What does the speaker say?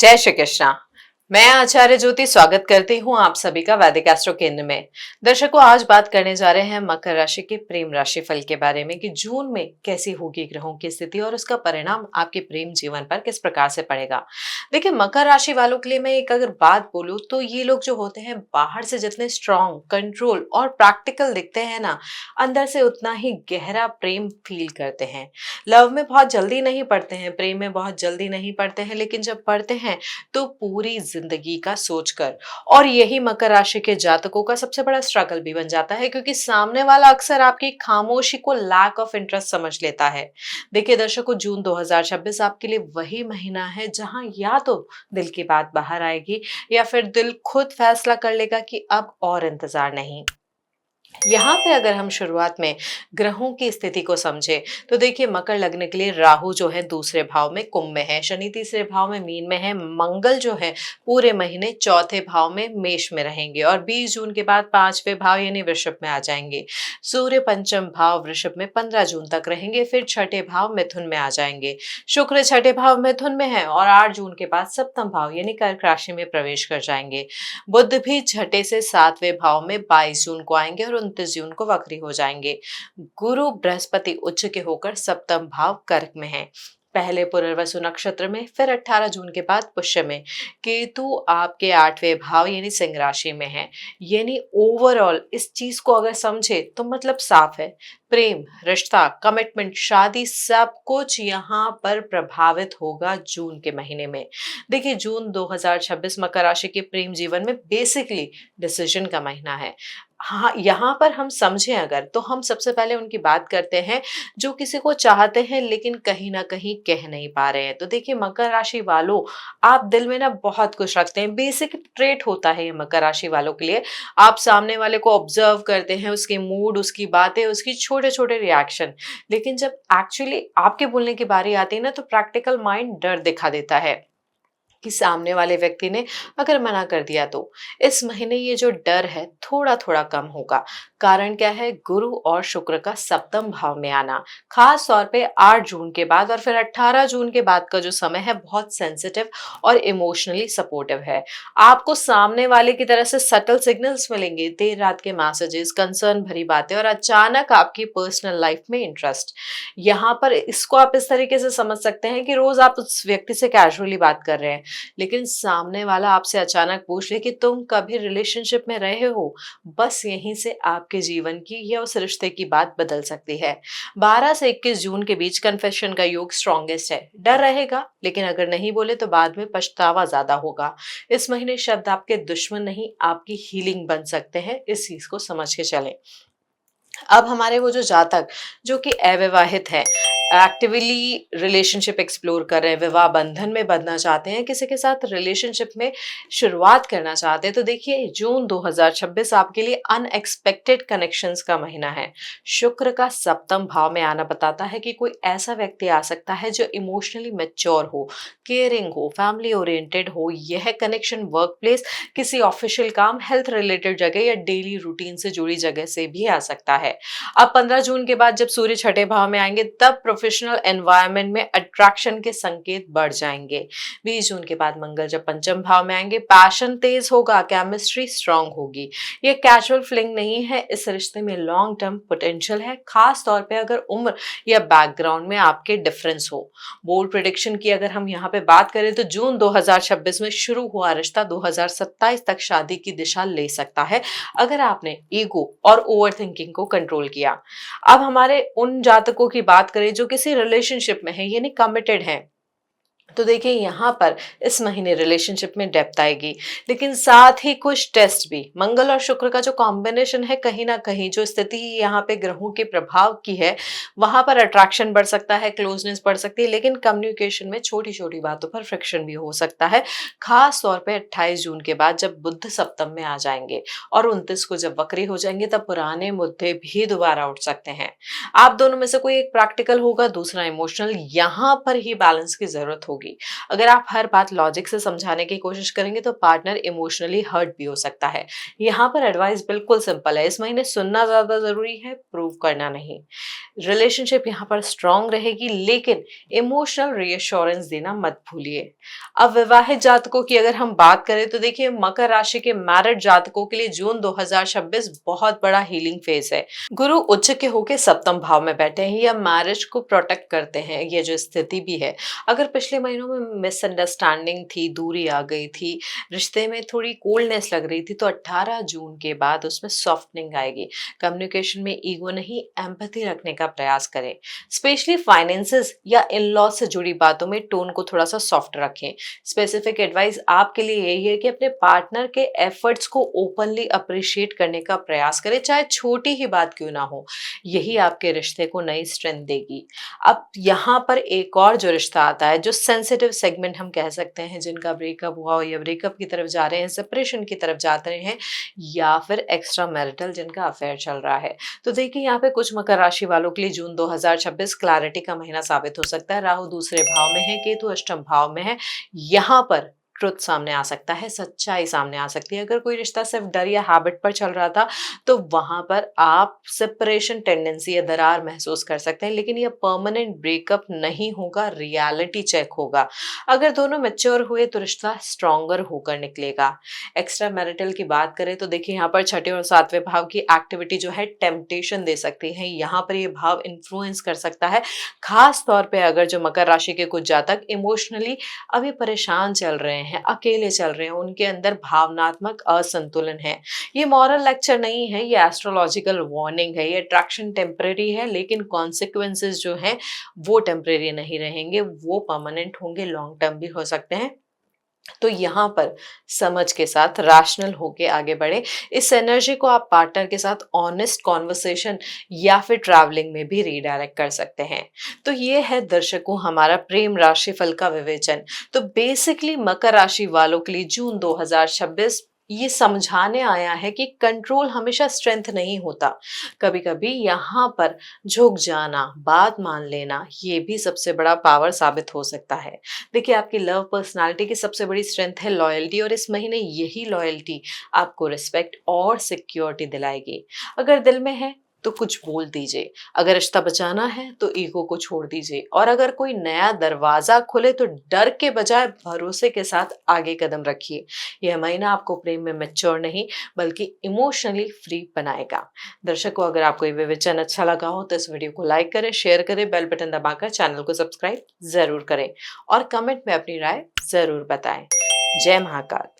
जय श्री कृष्णा। मैं आचार्य ज्योति स्वागत करती हूँ आप सभी का वैदिक एस्ट्रो केंद्र में। दर्शकों, आज बात करने जा रहे हैं मकर राशि के प्रेम राशि फल के बारे में कि जून में कैसी होगी ग्रहों की स्थिति और उसका परिणाम आपके प्रेम जीवन पर किस प्रकार से पड़ेगा। देखिए, मकर राशि वालों के लिए मैं एक अगर बात बोलूँ तो ये लोग जो होते हैं बाहर से जितने स्ट्रांग, कंट्रोल और प्रैक्टिकल दिखते हैं ना, अंदर से उतना ही गहरा प्रेम फील करते हैं। लव में बहुत जल्दी नहीं पड़ते हैं, प्रेम में बहुत जल्दी नहीं पड़ते हैं, लेकिन जब पड़ते हैं तो पूरी जिंदगी का सोचकर। और यही मकर राशि के जातकों का सबसे बड़ा स्ट्रगल भी बन जाता है, क्योंकि सामने वाला अक्सर आपकी खामोशी को लैक ऑफ इंटरेस्ट समझ लेता है। देखिए दर्शकों, जून 2026 आपके लिए वही महीना है जहां या तो दिल की बात बाहर आएगी या फिर दिल खुद फैसला कर लेगा कि अब और इंतजार नहीं। यहाँ पे अगर हम शुरुआत में ग्रहों की स्थिति को समझे तो देखिए, मकर लग्न के लिए राहु जो है दूसरे भाव में कुंभ में है, शनि तीसरे भाव में मीन में है, मंगल जो है पूरे महीने चौथे भाव में मेष में रहेंगे और 20 जून के बाद पांचवें भाव यानी वृषभ में आ जाएंगे। सूर्य पंचम भाव वृषभ में 15 जून तक रहेंगे, फिर छठे भाव मिथुन में आ जाएंगे। शुक्र छठे भाव मिथुन में है और 8 जून के बाद सप्तम भाव यानी कर्क राशि में प्रवेश कर जाएंगे। बुध भी छठे से सातवें भाव में 22 जून को आएंगे और 29 जून को वक्री हो जाएंगे। गुरु बृहस्पति उच्च के होकर सप्तम भाव कर्क में है, पहले पुनर्वसु नक्षत्र में, फिर 18 जून के बाद पुष्य में। केतु आपके आठवें भाव यानी सिंह राशि में है। यानी ओवरऑल इस चीज को अगर समझे तो मतलब साफ है, प्रेम, रिश्ता, कमिटमेंट, शादी सब कुछ यहाँ पर प्रभावित होगा जून के महीने में। देखिए, जून 2026 मकर राशि के प्रेम जीवन में बेसिकली डिसीजन का महीना है। हाँ, यहाँ पर हम समझें अगर तो हम सबसे पहले उनकी बात करते हैं जो किसी को चाहते हैं लेकिन कहीं ना कहीं कह नहीं पा रहे हैं। तो देखिए, मकर राशि वालों, आप दिल में ना बहुत कुछ रखते हैं, बेसिक ट्रेट होता है ये मकर राशि वालों के लिए। आप सामने वाले को ऑब्जर्व करते हैं, उसके मूड, उसकी बातें, उसकी छोटे छोटे रिएक्शन, लेकिन जब एक्चुअली आपके बोलने की बारी आती है ना तो प्रैक्टिकल माइंड डर दिखा देता है कि सामने वाले व्यक्ति ने अगर मना कर दिया तो। इस महीने ये जो डर है थोड़ा थोड़ा कम होगा। कारण क्या है? गुरु और शुक्र का सप्तम भाव में आना, खास तौर पे 8 जून के बाद और फिर 18 जून के बाद का जो समय है बहुत सेंसिटिव और इमोशनली सपोर्टिव है। आपको सामने वाले की तरफ से सटल सिग्नल्स मिलेंगे, देर रात के मैसेजेस, कंसर्न भरी बातें और अचानक आपकी पर्सनल लाइफ में इंटरेस्ट। यहाँ पर इसको आप इस तरीके से समझ सकते हैं कि रोज आप उस व्यक्ति से कैजुअली बात कर रहे हैं, लेकिन सामने वाला आपसे अचानक पूछ ले कि तुम कभी रिलेशनशिप में रहे हो। बस यहीं से आपके जीवन की या उस रिश्ते की बात बदल सकती है। 12 से 21 जून के बीच कन्फेशन का योग स्ट्रॉन्गेस्ट है। डर रहेगा, लेकिन अगर नहीं बोले तो बाद में पछतावा ज्यादा होगा। इस महीने शब्द आपके दुश्मन नहीं, आपकी हीलिंग बन सकते हैं, इस चीज को समझ के चलें। अब हमारे वो जो जातक जो कि अविवाहित है, एक्टिवली रिलेशनशिप एक्सप्लोर कर रहे हैं, विवाह बंधन में बंधना चाहते हैं, किसी के साथ रिलेशनशिप में शुरुआत करना चाहते हैं, तो देखिए, जून 2026 आपके लिए अनएक्सपेक्टेड कनेक्शंस का महीना है। शुक्र का सप्तम भाव में आना बताता है कि कोई ऐसा व्यक्ति आ सकता है जो इमोशनली मैच्योर हो, केयरिंग हो, फैमिली ओरिएंटेड हो। यह कनेक्शन वर्क प्लेस, किसी ऑफिशियल काम, हेल्थ रिलेटेड जगह या डेली रूटीन से जुड़ी जगह से भी आ सकता है। अब 15 जून के बाद जब सूर्य छठे भाव में आएंगे तब प्रोफेशनल एनवायरनमेंट में अट्रैक्शन के संकेत बढ़ जाएंगे। 20 जून के बाद मंगल जब पंचम भाव में आएंगे, पैशन तेज होगा, केमिस्ट्री स्ट्रांग होगी। ये कैजुअल फीलिंग नहीं है, इस रिश्ते में लॉन्ग टर्म पोटेंशियल है, खास तौर पे अगर उम्र या बैकग्राउंड में आपके डिफरेंस हो। बोल्ड प्रिडिक्शन की अगर हम यहाँ पे बात करें तो जून 2026 में शुरू हुआ रिश्ता 2027 तक शादी की दिशा ले सकता है, अगर आपने ईगो और ओवर थिंकिंग को कंट्रोल किया। अब हमारे उन जातकों की बात करें जो किसी रिलेशनशिप में है यानी कमिटेड है, तो देखिए, यहाँ पर इस महीने रिलेशनशिप में डेप्थ आएगी, लेकिन साथ ही कुछ टेस्ट भी। मंगल और शुक्र का जो कॉम्बिनेशन है, कहीं ना कहीं जो स्थिति यहाँ पे ग्रहों के प्रभाव की है, वहां पर अट्रैक्शन बढ़ सकता है, क्लोजनेस बढ़ सकती है, लेकिन कम्युनिकेशन में छोटी छोटी बातों पर फ्रिक्शन भी हो सकता है। खास तौर पे 28 जून के बाद जब बुध सप्तम में आ जाएंगे और 29 को जब वक्री हो जाएंगे तब पुराने मुद्दे भी दोबारा उठ सकते हैं। आप दोनों में से कोई एक प्रैक्टिकल होगा, दूसरा इमोशनल। यहाँ पर ही बैलेंस की जरूरत होगी। होगी। अगर आप हर बात लॉजिक से समझाने की कोशिश करेंगे तो पार्टनर इमोशनली हर्ट भी हो सकता है। यहाँ पर एडवाइस बिल्कुल सिंपल है, इस महीने सुनना ज्यादा जरूरी है, प्रूव करना नहीं। रिलेशनशिप यहाँ पर स्ट्रांग रहेगी, लेकिन इमोशनल रीअश्योरेंस देना मत भूलिए। अब विवाहित जातकों की अगर हम बात करें तो देखिए, मकर राशि के मैरिड जातकों के लिए जून 2026 बहुत बड़ा हीलिंग फेज है। गुरु उच्च के होके सप्तम भाव में बैठे हैं, या मैरिज को प्रोटेक्ट करते हैं। ये जो स्थिति भी है, अगर पिछले महीनों में मिसअंडरस्टैंडिंग थी, दूरी आ गई थी, रिश्ते में थोड़ी कोल्डनेस लग रही थी, तो 18 जून के बाद उसमें सॉफ्टनिंग आएगी। कम्युनिकेशन में ईगो नहीं, एम्पैथी रखने का प्रयास करें। स्पेशली फाइनेंसेस या इन लॉ से जुड़ी बातों में टोन को थोड़ा सा सॉफ्ट रखें। स्पेसिफिक एडवाइस आपके लिए यही है कि अपने पार्टनर के एफर्ट्स को ओपनली अप्रिशिएट करने का प्रयास करें, चाहे छोटी ही बात क्यों ना हो। यही आपके रिश्ते को नई स्ट्रेंथ देगी। अब यहाँ पर एक और जो रिश्ता आता है, जो सेंसिटिव सेगमेंट हम कह सकते हैं, जिनका ब्रेकअप हुआ हो या ब्रेकअप की तरफ जा रहे हैं, सेपरेशन की तरफ जाते हैं, या फिर एक्स्ट्रा मैरिटल जिनका अफेयर चल रहा है। तो देखिए, यहाँ पे कुछ मकर राशि वालों के लिए जून 2026 क्लैरिटी का महीना साबित हो सकता है। राहु दूसरे भाव में है, केतु अष्टम भाव में है। यहाँ पर ट्रुथ सामने आ सकता है, सच्चाई सामने आ सकती है। अगर कोई रिश्ता सिर्फ डर या हैबिट पर चल रहा था, तो वहां पर आप सेपरेशन टेंडेंसी या दरार महसूस कर सकते हैं, लेकिन यह परमानेंट ब्रेकअप नहीं होगा, रियलिटी चेक होगा। अगर दोनों मैच्योर हुए तो रिश्ता स्ट्रॉन्गर होकर निकलेगा। एक्स्ट्रा मैरिटल की बात करें तो देखिए, यहाँ पर छठे और सातवें भाव की एक्टिविटी जो है टेम्पटेशन दे सकती है। यहाँ पर ये भाव इन्फ्लुएंस कर सकता है, खास तौर पे अगर जो मकर राशि के कुछ जातक इमोशनली अभी परेशान चल रहे हैं, अकेले चल रहे हैं, उनके अंदर भावनात्मक असंतुलन है। ये मॉरल लेक्चर नहीं है, ये एस्ट्रोलॉजिकल वार्निंग है। ये अट्रैक्शन टेम्परेरी है, लेकिन कॉन्सिक्वेंसेस जो हैं वो टेम्परेरी नहीं रहेंगे, वो परमानेंट होंगे, लॉन्ग टर्म भी हो सकते हैं। तो यहाँ पर समझ के साथ रैशनल होके आगे बढ़े। इस एनर्जी को आप पार्टनर के साथ ऑनेस्ट कॉन्वर्सेशन या फिर ट्रैवलिंग में भी रीडायरेक्ट कर सकते हैं। तो ये है दर्शकों हमारा प्रेम राशि फल का विवेचन। तो बेसिकली मकर राशि वालों के लिए जून 2026 ये समझाने आया है कि कंट्रोल हमेशा स्ट्रेंथ नहीं होता। कभी कभी यहाँ पर झुक जाना, बात मान लेना, ये भी सबसे बड़ा पावर साबित हो सकता है। देखिए, आपकी लव पर्सनालिटी की सबसे बड़ी स्ट्रेंथ है लॉयल्टी, और इस महीने यही लॉयल्टी आपको रिस्पेक्ट और सिक्योरिटी दिलाएगी। अगर दिल में है तो कुछ बोल दीजिए, अगर रिश्ता बचाना है तो ईगो को छोड़ दीजिए, और अगर कोई नया दरवाजा खुले तो डर के बजाय भरोसे के साथ आगे कदम रखिए। यह महीना आपको प्रेम में मैच्योर नहीं, बल्कि इमोशनली फ्री बनाएगा। दर्शकों, अगर आपको ये विवेचन अच्छा लगा हो तो इस वीडियो को लाइक करें, शेयर करें, बेल बटन दबाकर चैनल को सब्सक्राइब जरूर करें, और कमेंट में अपनी राय जरूर बताएं। जय महाकाल।